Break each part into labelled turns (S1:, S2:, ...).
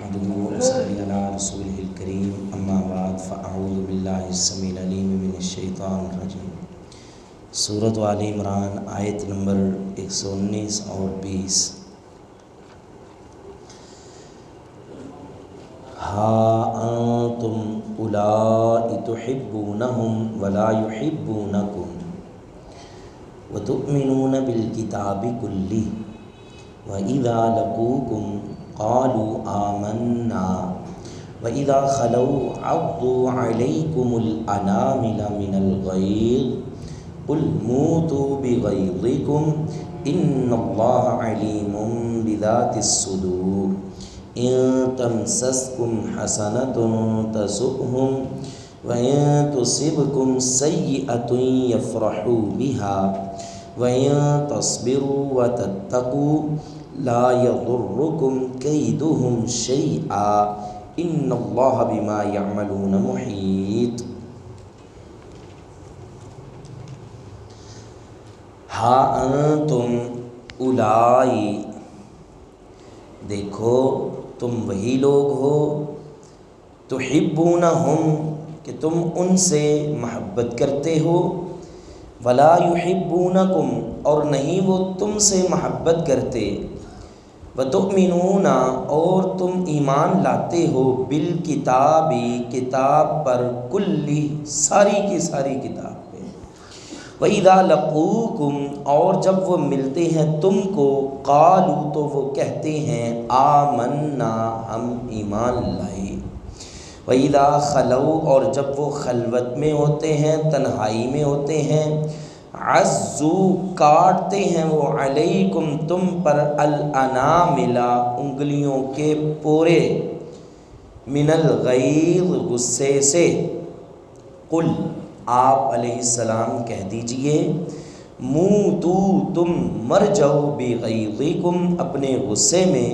S1: نحمده ونصلي على رسوله الكريم اما بعد فاعوذ بالله السميع العليم من الشیطان الرجیم۔ سورۃ آل عمران آیت نمبر 119 اور 20۔ ہا انتم اولائی تحبونہم ولا یحبونکم وتؤمنون بالکتاب کلہ وَإِذَا لَقُوكُمْ قَالُوا آمَنَّا وَإِذَا خَلَوْا عَضُّوا عَلَيْكُمُ الْأَنَامِلَ مِنَ الْغَيْظِ قُلْ مُوتُوا بِغَيْظِكُمْ إِنَّ اللَّهَ عَلِيمٌ بِذَاتِ الصُّدُورِ إِن تَمْسَسْكُمْ حَسَنَةٌ تَسُؤْهُمْ وَإِن تُصِبْكُمْ سَيِّئَةٌ يَفْرَحُوا بِهَا وَإِن تَصْبِرُوا وَتَتَّقُوا لا يضركم كيدهم شيئا ان اللہ بما يعملون محیط۔ ہا انتم اولائی، دیکھو تم وہی لوگ ہو، تحبونہم کہ تم ان سے محبت کرتے ہو، ولا یحبونکم اور نہیں وہ تم سے محبت کرتے، وتؤمنون اور تم ایمان لاتے ہو، بالکتاب کتاب پر، کلی ساری کی ساری کتاب پہ، وَإِذَا لَقُوكُمْ اور جب وہ ملتے ہیں تم کو، قالوا تو وہ کہتے ہیں، آمنا ہم ایمان لائے، وَإِذَا خَلَوْا اور جب وہ خلوت میں ہوتے ہیں، تنہائی میں ہوتے ہیں، عزو کاٹتے ہیں وہ، علیکم تم پر، الانامل انگلیوں کے پورے، من الغیظ غصے سے، قل آپ علیہ السلام کہہ دیجئے، موتو تم مر جاؤ، بغیظکم اپنے غصے میں،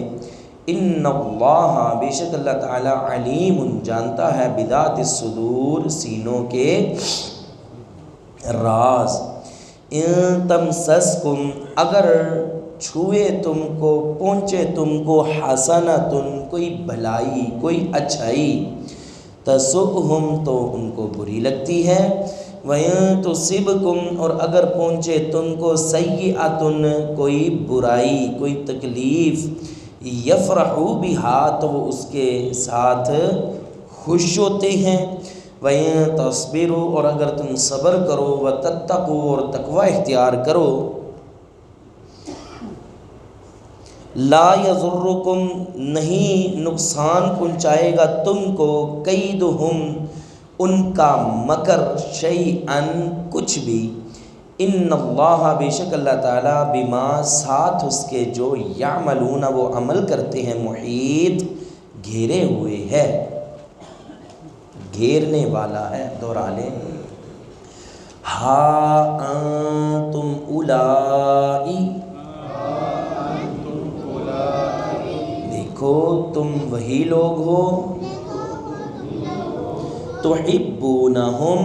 S1: ان اللہ بے شک اللہ تعالی، علیم جانتا ہے، بذات الصدور سینوں کے راز، ان تمسسکم اگر چھوئے تم کو، پہنچے تم کو، حسنۃ کوئی بھلائی، کوئی اچھائی، تسؤہم تو ان کو بری لگتی ہے، وَإِن تُصِبْكُمْ اور اگر پہنچے تم کو، سیئۃ کوئی برائی، کوئی تکلیف، یفرحوا بہا تو وہ اس کے ساتھ خوش ہوتے ہیں، وَإِن تَصْبِرُوا اور اگر تم صبر کرو، وَتَتَّقُوا اور تقوی اختیار کرو، لا یضرکم نہیں نقصان پہنچائے گا تم کو، کیدہم ان کا مکر، شیئن کچھ بھی، ان اللہ بے شک اللہ تعالیٰ، بما ساتھ اس کے جو، یعملون وہ عمل کرتے ہیں، محیط گھیرے ہوئے ہے، گھیرنے والا ہے۔ دوہرا لیں، ہا انتم اولائی، دیکھو تم وہی لوگ ہو، تحبونہم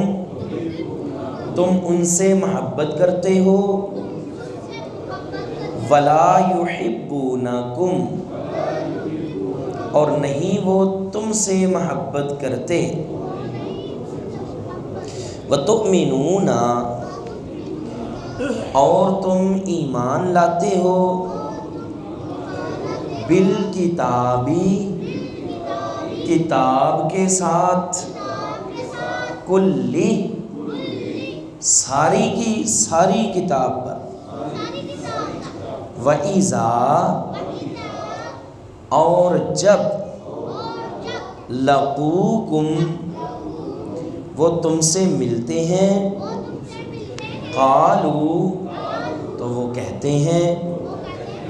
S1: تم ان سے محبت کرتے ہو، ولا یحبونکم اور نہیں وہ تم سے محبت کرتے، وتؤمنون اور تم ایمان لاتے ہو، بالکتابی کتاب کے ساتھ، کلی ساری کی ساری کتاب پر، وَإِذَا اور جب، لَقُوكُمْ وہ تم سے ملتے ہیں، قالوا تو وہ کہتے ہیں،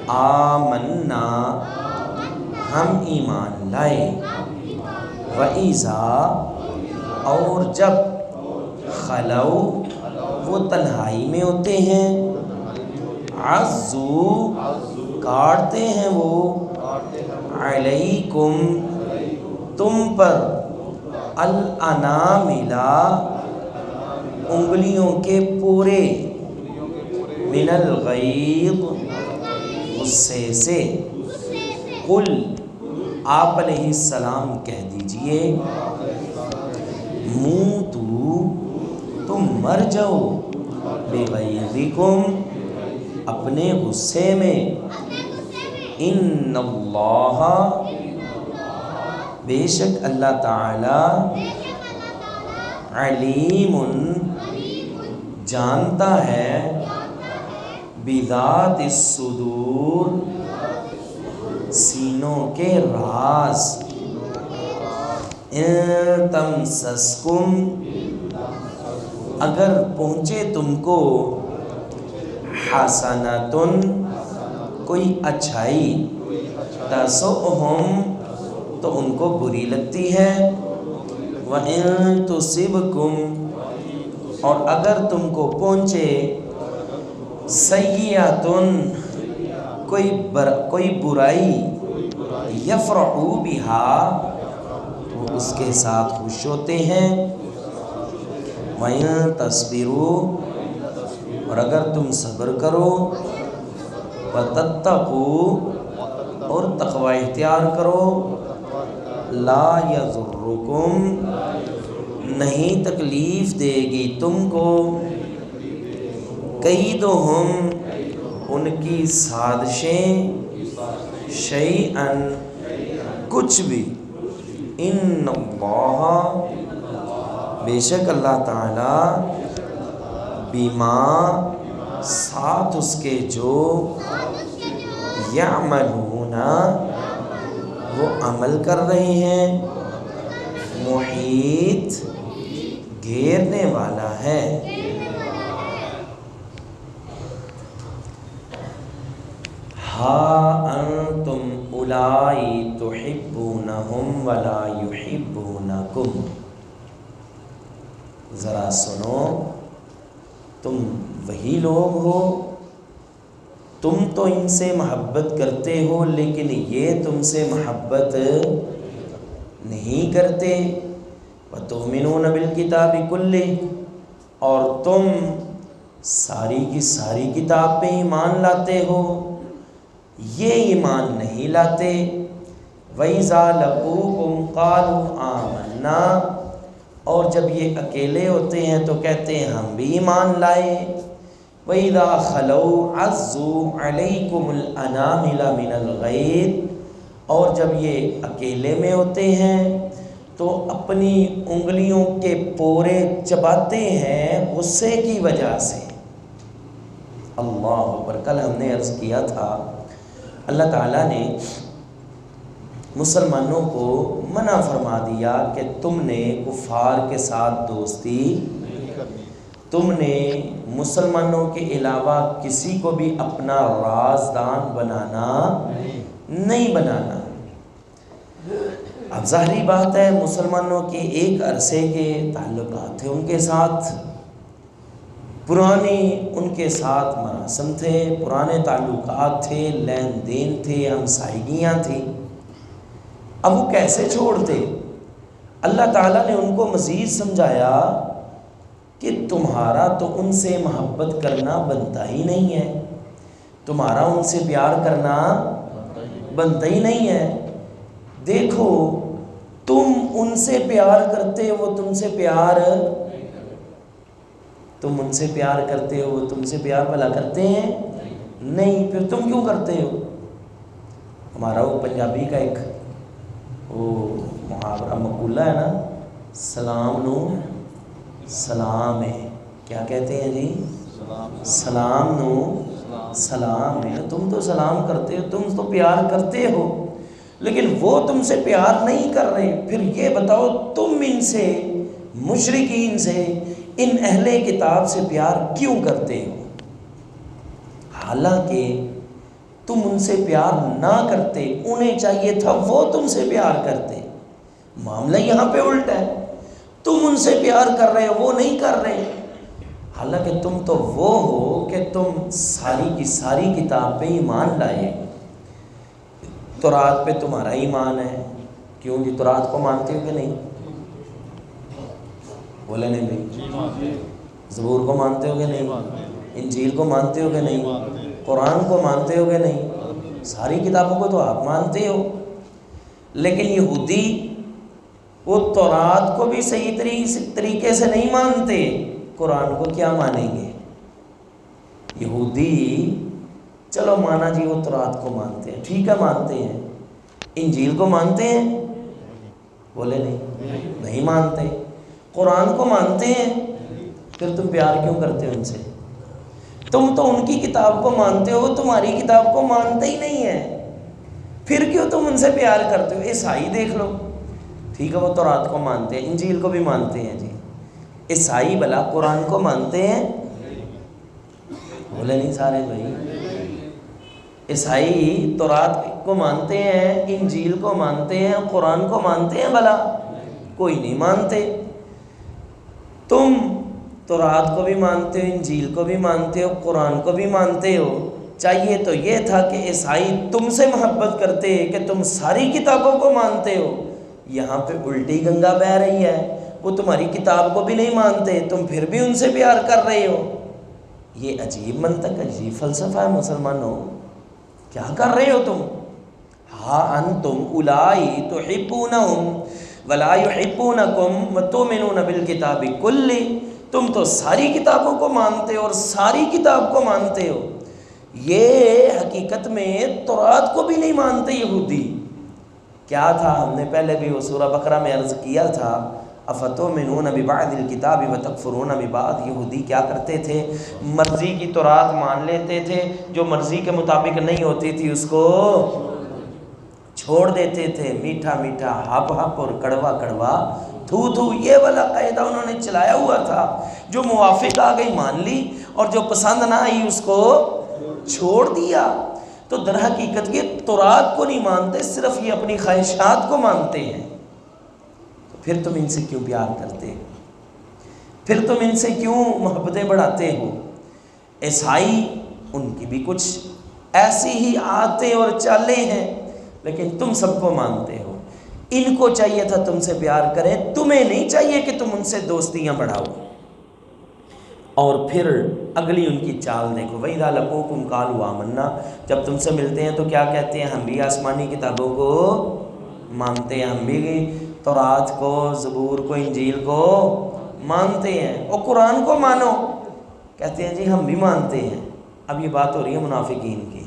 S1: آمنا ہم ایمان لائے، وَإِذَا اور جب، خلو وہ تنہائی میں ہوتے ہیں، عزو کاٹتے ہیں وہ، علیکم تم پر، الانامل انگلیوں کے پورے، من الغیظ غصے سے، قل آپ علیہ السلام کہہ دیجئے موتو تم مر جاؤ بغیظکم اپنے غصے میں، ان اللہ بے شک اللہ تعالی علیم جانتا ہے بذات الصدور سینوں کے راز، ان تمسسکم اگر پہنچے تم کو حسنتن کوئی اچھائی، تسؤہم تو ان کو بری لگتی ہے، وَإِن تُصِبْكُمْ اور اگر تم کو پہنچے سیئۃٌ کوئی برائی، یفرحوا بہا تو اس کے ساتھ خوش ہوتے ہیں، وَإِن تَصْبِرُوا اور اگر تم صبر کرو، وَتَتَّقُوا اور تقوی اختیار کرو، لا یضرکم نہیں تکلیف دے گی تم کو، کیدہم ان کی سازشیں، شیئن کچھ بھی، ان اللہ بے شک اللہ تعالی بما ساتھ اس کے جو یعملون وہ عمل کر رہے ہیں، محیط گھیرنے والا ہے۔ ہا انتم اولائی تحبونہم ولا یحبونکم ذرا سنو، تم وہی لوگ ہو، تم تو ان سے محبت کرتے ہو لیکن یہ تم سے محبت نہیں کرتے، وَتُؤْمِنُونَ بِالْكِتَابِ كُلِّهِ اور تم ساری کی ساری کتاب پہ ایمان لاتے ہو، یہ ایمان نہیں لاتے، وَإِذَا لَقُوكُمْ قَالُوا آمَنَّا اور جب یہ اکیلے ہوتے ہیں تو کہتے ہیں ہم بھی ایمان لائے، وَإِذَا خَلَوْا عَزُّوا عَلَيْكُمُ الْأَنَامِلَ مِنَ الْغَيْظِ اور جب یہ اکیلے میں ہوتے ہیں تو اپنی انگلیوں کے پورے چباتے ہیں غصے کی وجہ سے۔ اللہ اکبر۔ کل ہم نے عرض کیا تھا اللہ تعالیٰ نے مسلمانوں کو منع فرما دیا کہ تم نے کفار کے ساتھ دوستی، تم نے مسلمانوں کے علاوہ کسی کو بھی اپنا رازدان بنانا نہیں بنانا۔ اب ظاہری بات ہے مسلمانوں کے ایک عرصے کے تعلقات تھے ان کے ساتھ، پرانے ان کے ساتھ مراسم تھے، پرانے تعلقات تھے، لین دین تھے، ہمسائیگیاں تھیں، اب وہ کیسے چھوڑتے؟ اللہ تعالیٰ نے ان کو مزید سمجھایا کہ تمہارا تو ان سے محبت کرنا بنتا ہی نہیں ہے، تمہارا ان سے پیار کرنا بنتا ہی نہیں ہے، دیکھو تم ان سے پیار کرتے ہو، وہ تم سے پیار، تم ان سے پیار کرتے ہو، وہ تم سے پیار بھلا کرتے ہیں نہیں، پھر تم کیوں کرتے ہو؟ ہمارا وہ پنجابی کا ایک وہ محاورہ مقولہ ہے نا، سلام نو سلام ہے، کیا کہتے ہیں جی؟ سلام نو سلام ہے، تم تو سلام کرتے ہو، تم تو پیار کرتے ہو، لیکن وہ تم سے پیار نہیں کر رہے، پھر یہ بتاؤ تم ان سے، مشرکین سے، ان اہل کتاب سے پیار کیوں کرتے ہو؟ حالانکہ تم ان سے پیار نہ کرتے، انہیں چاہیے تھا وہ تم سے پیار کرتے، معاملہ یہاں پہ الٹا ہے، تم ان سے پیار کر رہے ہو، وہ نہیں کر رہے، حالانکہ تم تو وہ ہو کہ تم ساری کی ساری کتاب پہ ایمان لائے، تورات پہ تمہارا ایمان ہے، کیوں جی تورات کو مانتے ہو کہ نہیں؟ بولے نہیں بھائی، زبور کو مانتے ہو کہ نہیں؟ انجیل کو مانتے ہو کہ نہیں؟ قرآن کو مانتے ہو کہ نہیں؟ ساری کتابوں کو تو آپ مانتے ہو، لیکن یہودی وہ تورات کو بھی صحیح طریقے سے نہیں مانتے، قرآن کو کیا مانیں گے؟ یہودی چلو مانا جی وہ تورات کو مانتے ہیں، ٹھیک ہے مانتے ہیں، انجیل کو مانتے ہیں؟ بولے نہیں مانتے۔ قرآن کو مانتے ہیں؟ پھر تم پیار کیوں کرتے ہو ان سے؟ تم تو ان کی کتاب کو مانتے ہو، وہ تمہاری کتاب کو مانتے ہی نہیں ہے، پھر کیوں تم ان سے پیار کرتے ہو؟ عیسائی دیکھ لو، ٹھیک ہے وہ تورات کو مانتے ہیں، انجیل کو بھی مانتے ہیں جی، عیسائی بھلا قرآن کو مانتے ہیں؟ بولے نہیں سارے بھائی، عیسائی تورات کو مانتے ہیں، انجیل کو مانتے ہیں، قرآن کو مانتے ہیں بھلا؟ کوئی نہیں مانتے۔ تم تورات کو بھی مانتے ہو، انجیل کو بھی مانتے ہو، قرآن کو بھی مانتے ہو، چاہیے تو یہ تھا کہ عیسائی تم سے محبت کرتے کہ تم ساری کتابوں کو مانتے ہو۔ یہاں پہ الٹی گنگا بہہ رہی ہے، وہ تمہاری کتاب کو بھی نہیں مانتے، تم پھر بھی ان سے پیار کر رہے ہو۔ یہ عجیب منطق، عجیب فلسفہ ہے مسلمانوں، کیا کر رہے ہو تم؟ ہاں انتم اولائی تحبونہم ولا یحبونکم وتؤمنون بالکتاب کلہ، تم تو ساری کتابوں کو مانتے ہو اور ساری کتاب کو مانتے ہو، یہ حقیقت میں تورات کو بھی نہیں مانتے یہودی۔ کیا تھا؟ ہم نے پہلے بھی وہ سورہ بقرہ میں عرض کیا تھا، افتؤمنون ببعض الکتاب وتکفرون ببعض، یہودی کیا کرتے تھے؟ مرضی کی تورات مان لیتے تھے، جو مرضی کے مطابق نہیں ہوتی تھی اس کو چھوڑ دیتے تھے، میٹھا میٹھا ہپ ہپ اور کڑوا کڑوا تھو تھو، یہ والا قاعدہ انہوں نے چلایا ہوا تھا، جو موافق آ گئی مان لی اور جو پسند نہ آئی اس کو چھوڑ دیا۔ تو در حقیقت یہ تورات کو نہیں مانتے، صرف یہ اپنی خواہشات کو مانتے ہیں۔ تو پھر تم ان سے کیوں پیار کرتے ہو؟ پھر تم ان سے کیوں محبتیں بڑھاتے ہو؟ عیسائی ان کی بھی کچھ ایسی ہی عادتیں اور چالیں ہیں، لیکن تم سب کو مانتے ہو۔ ان کو چاہیے تھا تم سے پیار کریں، تمہیں نہیں چاہیے کہ تم ان سے دوستیاں بڑھاؤ۔ اور پھر اگلی ان کی چال دیکھو، وَإِذَا لَقُوكُمْ قَالُوا آمَنَّا، جب تم سے ملتے ہیں تو کیا کہتے ہیں؟ ہم بھی آسمانی کتابوں کو مانتے ہیں، ہم بھی تورات کو، زبور کو، انجیل کو مانتے ہیں، اور قرآن کو مانو، کہتے ہیں جی ہم بھی مانتے ہیں۔ اب یہ بات ہو رہی ہے منافقین کی۔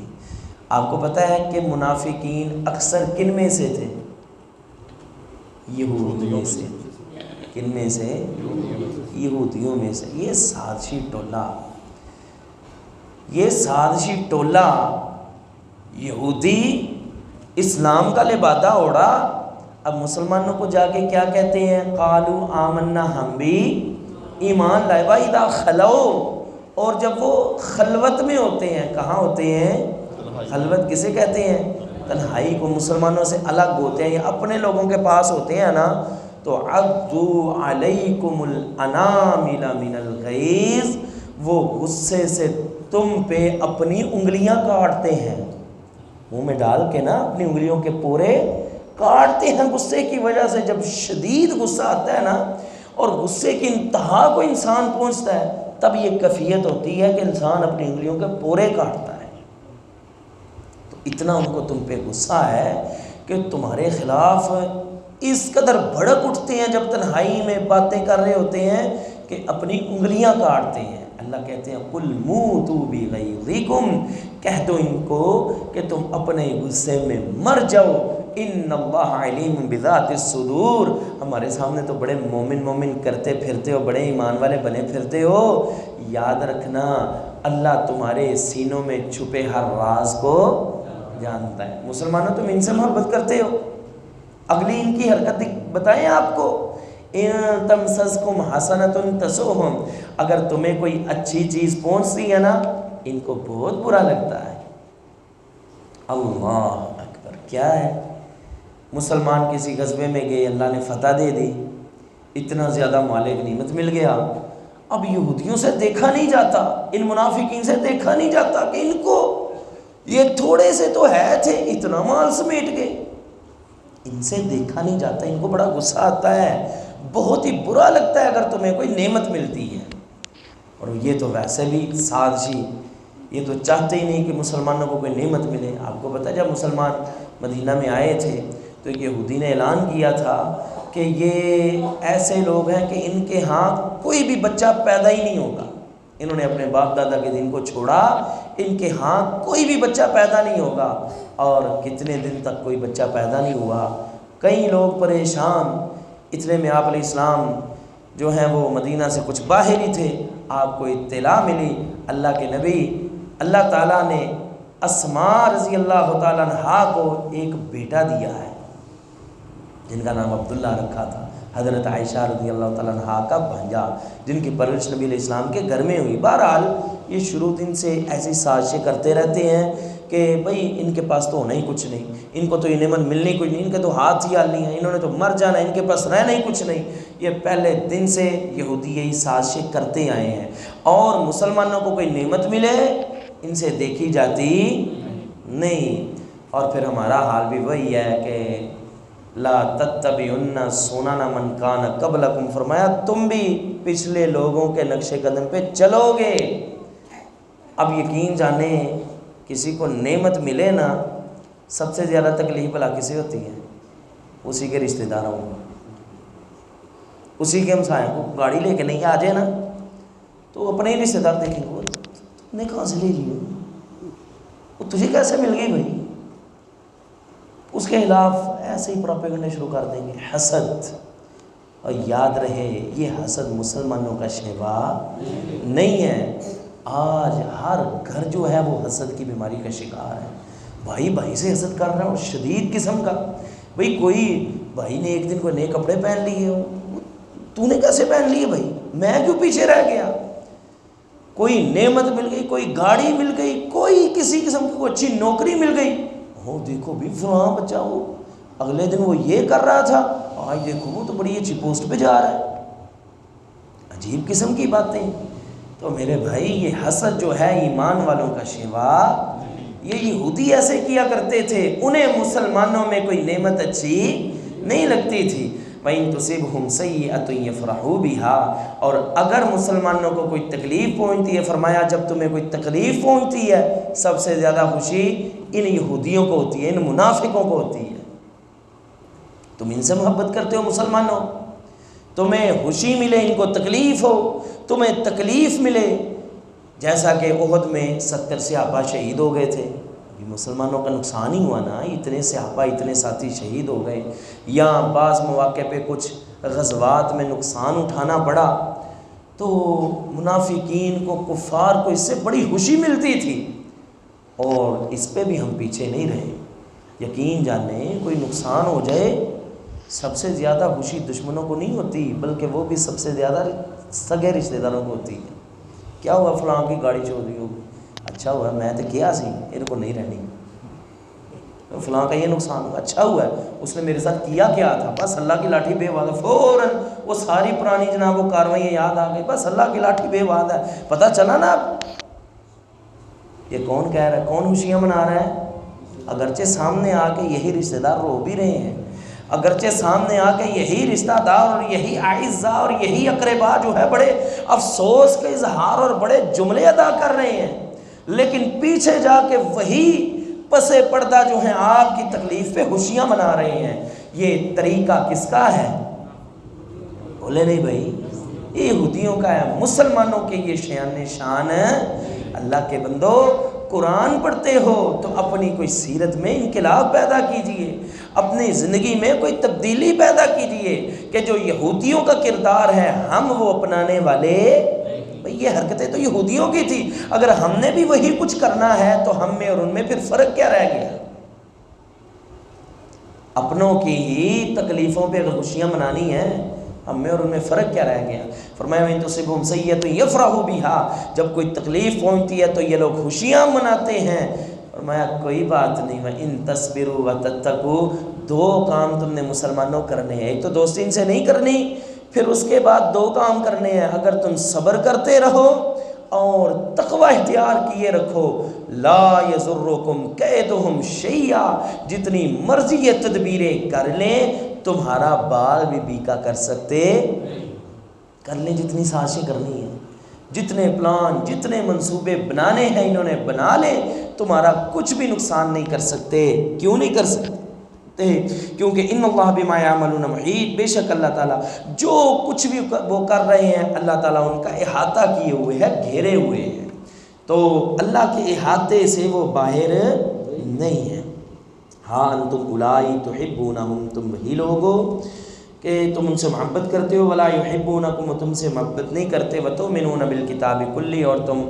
S1: آپ کو پتہ ہے کہ منافقین اکثر کن میں سے تھے؟ یہود میں سے۔ کن میں سے؟ یہودیوں میں سے۔ یہ سازشی ٹولہ یہودی اسلام کا لبادہ اوڑا، اب مسلمانوں کو جا کے کیا کہتے ہیں؟ قالوا آمنا، ہم بھی ایمان لائے، وَإِذَا خَلَوْا، اور جب وہ خلوت میں ہوتے ہیں، کہاں ہوتے ہیں؟ خلوت کسے کہتے ہیں؟ تنہائی کو، مسلمانوں سے الگ ہوتے ہیں یا اپنے لوگوں کے پاس ہوتے ہیں نا، تو عَضُّوا عَلَيْكُمُ الْأَنَامِلَ مِنَ الْغَيْظِ، وہ غصے سے تم پہ اپنی انگلیاں کاٹتے ہیں، منہ میں ڈال کے نا اپنی انگلیوں کے پورے کاٹتے ہیں غصے کی وجہ سے۔ جب شدید غصہ آتا ہے نا اور غصے کی انتہا کو انسان پہنچتا ہے، تب یہ کیفیت ہوتی ہے کہ انسان اپنی انگلیوں کے پورے کاٹتا ہے۔ تو اتنا ان کو تم پہ غصہ ہے کہ تمہارے خلاف اس قدر بھڑک اٹھتے ہیں جب تنہائی میں باتیں کر رہے ہوتے ہیں کہ اپنی انگلیاں کاٹتے ہیں۔ اللہ کہتے ہیں قُلْ مُوتُوا بِغَيْظِكُمْ، کہہ دو ان کو کہ تم اپنے غصے میں مر جاؤ، ان اللہ علیم بذات الصدور، ہمارے سامنے تو بڑے مومن کرتے پھرتے ہو، بڑے ایمان والے بنے پھرتے ہو، یاد رکھنا اللہ تمہارے سینوں میں چھپے ہر راز کو جانتا ہے۔ مسلمانوں تم ان سے محبت کرتے ہو؟ اگلی ان کی حرکت بتائیں آپ کو، ان تمسسکم حسنۃ تسؤہم، اگر تمہیں کوئی اچھی چیز پہنچتی ہے نا ان کو بہت برا لگتا ہے۔ اللہ اکبر، کیا ہے؟ مسلمان کسی غزوے میں گئے، اللہ نے فتح دے دی، اتنا زیادہ مال غنیمت مل گیا، اب یہودیوں سے دیکھا نہیں جاتا، ان منافقین سے دیکھا نہیں جاتا کہ ان کو یہ تھوڑے سے تو ہے تھے، اتنا مال سمیٹ گئے، ان سے دیکھا نہیں جاتا، ان کو بڑا غصہ آتا ہے، بہت ہی برا لگتا ہے اگر تمہیں کوئی نعمت ملتی ہے۔ اور یہ تو ویسے بھی سازشی، یہ تو چاہتے ہی نہیں کہ مسلمانوں کو کوئی نعمت ملے۔ آپ کو پتہ ہے جب مسلمان مدینہ میں آئے تھے تو ایک یہودی نے اعلان کیا تھا کہ یہ ایسے لوگ ہیں کہ ان کے ہاں کوئی بھی بچہ پیدا ہی نہیں ہوگا. انہوں نے اپنے باپ دادا کے دین کو چھوڑا, ان کے ہاں کوئی بھی بچہ پیدا نہیں ہوگا. اور کتنے دن تک کوئی بچہ پیدا نہیں ہوا. کئی لوگ پریشان. اتنے میں آپ علیہ السلام جو ہیں وہ مدینہ سے کچھ باہر ہی تھے. آپ کو اطلاع ملی اللہ کے نبی, اللہ تعالیٰ نے اسماء رضی اللہ تعالیٰ عنہا کو ایک بیٹا دیا ہے جن کا نام عبداللہ رکھا تھا. حضرت عائشہ رضی اللہ تعالیٰ عنہا کا بھانجا, جن کی پرورش نبی علیہ السلام کے گھر میں ہوئی. بہرحال یہ شروع دن سے ایسی سازشیں کرتے رہتے ہیں کہ بھئی ان کے پاس تو ہونا ہی کچھ نہیں, ان کو تو یہ نعمت ملنی کچھ نہیں, ان کے تو ہاتھ ہی آلنی ہے, انہوں نے تو مر جانا, ان کے پاس رہنا ہی کچھ نہیں. یہ پہلے دن سے یہودی یہی سازشیں کرتے آئے ہیں. اور مسلمانوں کو کوئی نعمت ملے ان سے دیکھی جاتی نہیں. اور پھر ہمارا حال بھی وہی ہے کہ لا تتبعن سنن من کان قبلکم, فرمایا تم بھی پچھلے لوگوں کے نقش قدم پہ چلو گے. اب یقین جانیں کسی کو نعمت ملے نا, سب سے زیادہ تکلیف بھلا کسی ہوتی ہے؟ اسی کے رشتہ داروں کو, اسی کے ہمسائیں کو. گاڑی لے کے نہیں آ جائے نا تو اپنے ہی رشتہ دار دیکھیں گے, تم نے کہاں سے لے لی ہو, وہ تجھے کیسے مل گئی بھائی. اس کے خلاف ایسے ہی پروپیگنڈے شروع کر دیں گے. حسد, اور یاد رہے یہ حسد مسلمانوں کا شیوا نہیں ہے. آج ہر گھر جو ہے وہ حسد کی بیماری کا شکار ہے. بھائی بھائی سے حسد کر رہا ہے, اور شدید قسم کا. بھئی کوئی بھائی نے ایک دن کوئی نئے کپڑے پہن لیے, تو نے کیسے پہن لیے بھائی, میں کیوں پیچھے رہ گیا. کوئی نعمت مل گئی, کوئی گاڑی مل گئی, کوئی کسی قسم کی کوئی اچھی نوکری مل گئی, ہو دیکھو بھی فلاں بچہ وہ اگلے دن وہ یہ کر رہا تھا, آج دیکھو وہ تو بڑی اچھی پوسٹ پہ جا رہا ہے. عجیب قسم کی باتیں. تو میرے بھائی یہ حسد جو ہے ایمان والوں کا شیوا. یہ یہودی ایسے کیا کرتے تھے, انہیں مسلمانوں میں کوئی نعمت اچھی نہیں لگتی تھی. وَإِن تُصِبْهُمْ سَيِّئَةٌ يَفْرَحُوا بِهَا, اور اگر مسلمانوں کو کوئی تکلیف پہنچتی ہے, فرمایا جب تمہیں کوئی تکلیف پہنچتی ہے سب سے زیادہ خوشی ان یہودیوں کو ہوتی ہے, ان منافقوں کو ہوتی ہے. تم ان سے محبت کرتے ہو مسلمانوں, تمہیں خوشی ملے, ان کو تکلیف ہو, تمہیں تکلیف ملے. جیسا کہ احد میں 70 صحابہ شہید ہو گئے تھے, مسلمانوں کا نقصان ہی ہوا نا, اتنے صحابہ اتنے ساتھی شہید ہو گئے. یا بعض مواقع پہ کچھ غزوات میں نقصان اٹھانا پڑا, تو منافقین کو, کفار کو اس سے بڑی خوشی ملتی تھی. اور اس پہ بھی ہم پیچھے نہیں رہے. یقین جانیں کوئی نقصان ہو جائے سب سے زیادہ خوشی دشمنوں کو نہیں ہوتی, بلکہ وہ بھی سب سے زیادہ سگے رشتہ داروں کو ہوتی ہے. کیا ہوا فلاں کی گاڑی چوری ہو گئی, اچھا ہوا میں تو کیا سی ان کو نہیں رہنی. فلاں کا یہ نقصان ہوا, اچھا ہوا ہے اس نے میرے ساتھ کیا تھا, بس اللہ کی لاٹھی بے وعدہ. فوراً وہ ساری پرانی جناب وہ کاروائیاں یاد آ گئی, بس اللہ کی لاٹھی بے وعدہ ہے. پتہ چلا نا اب یہ کون کہہ رہا ہے, کون خوشیاں منا رہا ہے. اگرچہ سامنے آ کے یہی رشتہ دار رو بھی رہے ہیں, اگرچہ سامنے آ کے یہی رشتہ دار اور یہی اعزاء اور یہی اقربا جو ہے بڑے افسوس کا اظہار اور بڑے جملے ادا کر رہے ہیں, لیکن پیچھے جا کے وہی پسے پردہ جو ہیں آپ کی تکلیف پہ خوشیاں منا رہے ہیں. یہ طریقہ کس کا ہے؟ بولے نہیں بھائی, یہ یہودیوں کا ہے. مسلمانوں کے یہ شان شان ہے. اللہ کے بندو قرآن پڑھتے ہو تو اپنی کوئی سیرت میں انقلاب پیدا کیجئے, اپنی زندگی میں کوئی تبدیلی پیدا کیجئے کہ جو یہودیوں کا کردار ہے ہم وہ اپنانے والے. بھئی یہ حرکتیں تو یہودیوں کی تھی, اگر ہم نے بھی وہی کچھ کرنا ہے تو ہم میں اور ان میں پھر فرق کیا رہ گیا؟ اپنوں کی ہی تکلیفوں پہ اگر خوشیاں منانی ہیں, ہم میں اور ان میں فرق کیا رہ گیا؟ فرمایا وَإِن تُصِبْهُمْ سَيِّئَةٌ يَفْرَحُوا بِهَا, جب کوئی تکلیف پہنچتی ہے تو یہ لوگ خوشیاں مناتے ہیں. فرمایا کوئی بات نہیں, وَإِن تَصْبِرُوا وَتَتَّقُوا, دو کام تم نے مسلمانوں کرنے ہیں. ایک تو دوستی ان سے نہیں کرنی, پھر اس کے بعد دو کام کرنے ہیں. اگر تم صبر کرتے رہو اور تقوی اختیار کیے رکھو, لا یضرکم کیدہم شیئا, جتنی مرضی یہ تدبیریں کر لیں تمہارا بال بھی بیکا کر سکتے. کر لیں جتنی سازشیں کرنی ہیں, جتنے پلان جتنے منصوبے بنانے ہیں انہوں نے بنا لیں, تمہارا کچھ بھی نقصان نہیں کر سکتے. کیوں نہیں کر سکتے؟ کیونکہ ان اللہ بما یعملون محیط، بے شک اللہ تعالیٰ جو کچھ بھی وہ کر رہے ہیں اللہ تعالیٰ ان کا احاطہ کیے ہوئے ہے، گھیرے ہوئے ہیں، تو اللہ کے احاطے سے وہ باہر نہیں ہے۔ ہاں انتم اولائی تحبونہم، تم وہی لوگ ہو کہ تم ان سے محبت کرتے ہو، ولا یحبونکم، تم سے محبت نہیں کرتے، وتؤمنون بالکتاب کلی، اور تم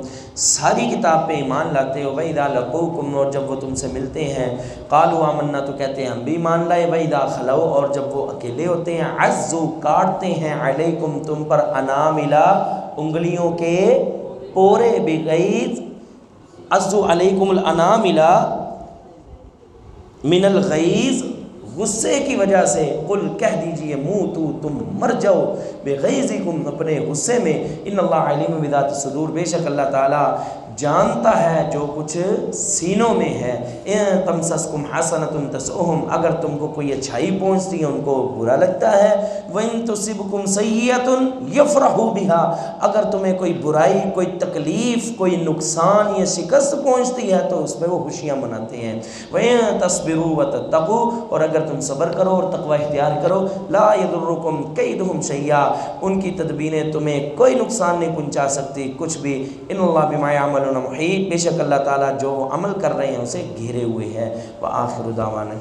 S1: ساری کتاب پہ ایمان لاتے ہو، وَإِذَا لَقُوكُمْ، اور جب وہ تم سے ملتے ہیں، قالوا آمنا، تو کہتے ہیں ہم بھی ایمان لائے، وَإِذَا خَلَوْا، اور جب وہ اکیلے ہوتے ہیں، عَزُّوا، کاٹتے ہیں، عَلَيْكُمْ، تم پر، اناملا، انگلیوں کے پورے، بغیظ، عَزُّوا عَلَيْكُمُ الْأَنَامِلَ من الغیظ، غصے کی وجہ سے، قل، کہہ دیجئے، موتو، تم مر جاؤ، بغیظکم، اپنے غصے میں، ان اللہ علیم بذات الصدور، بے شک اللہ تعالیٰ جانتا ہے جو کچھ سینوں میں ہے۔ ان تمسسکم حسنۃ تسؤہم، اگر تم کو کوئی اچھائی پہنچتی ہے ان کو برا لگتا ہے، وان تصبکم سیئۃ یفرحوا بها، اگر تمہیں کوئی برائی، کوئی تکلیف، کوئی نقصان یا شکست پہنچتی ہے تو اس میں وہ خوشیاں مناتے ہیں۔ وان تصبروا وتتقوا، اور اگر تم صبر کرو اور تقوی اختیار کرو، لا یضرکم کیدہم شیئا، ان کی تدبیریں تمہیں کوئی نقصان نہیں پہنچا سکتی کچھ بھی۔ ان اللہ بما یعملون محیط، بے شک اللہ تعالیٰ جو عمل کر رہے ہیں اسے گھیرے ہوئے ہے۔ وآخر دعوانا